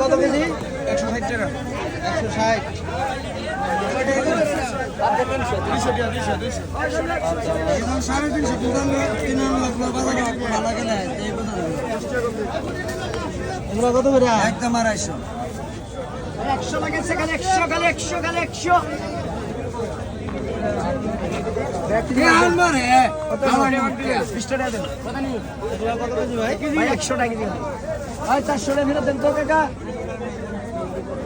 কত কেজি? 160 টাকা। 160। কত করে? একদম 250। 100 লাগাইছে খালি 100 খালি 100 খালি 100 100 টাকা দিন 400 টাকা ফেরত দেন তো কাকা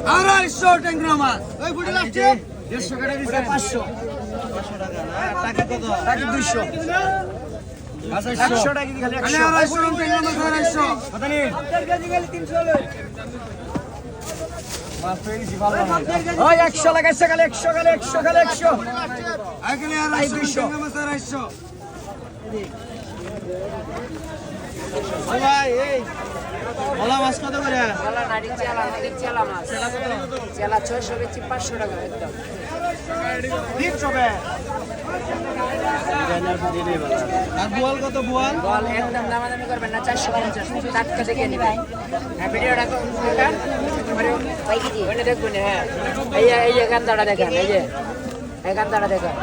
250 ট্যাংরা মাছ। ওই ফুটে লাস্টে 150 টাকা দিছে 500 টাকা কত? টাকা 200 100 টাকা খালি 100 250 ট্যাংরা মাছ 250। কত নি কেজি খালি 300 লই ওই 100 লাগাইছে খালি 100 খালি 100 খালি 100 এখানে 250 ট্যাংরা মাছ 250। ভাই এই ওলা মাছ কত করে? চেলা নাড়ি চেলা আমাদের চেলা মাছ চেলা 600 বেচি 500 টাকা একদম 300 টাকা আর বোয়াল কত বোয়াল? বল একদম দামাদামি করবেন না 450 টাটকা দেখে নেবেন হ্যাঁ ভিডিওটা দেখেন ভাই কি ওনে দেখুন হ্যাঁ এই গান্দাটা দেখেন এই গান্দাটা দেখেন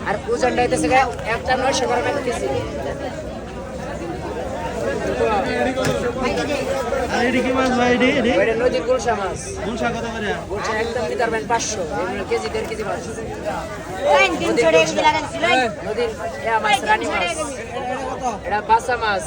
আর পূজনটা হইতেছে একটা 900 করে রাখতেছি আর এডি কি মাছ ভাই? এডি ওইটা নদীর গুলশা মাছ গুলশা কত করে? গুলশা একদম নিতে পারবেন 500 কেজি 1.5 কেজি মাছ নদীর মাছ রানী মাছ এটা বাসা মাছ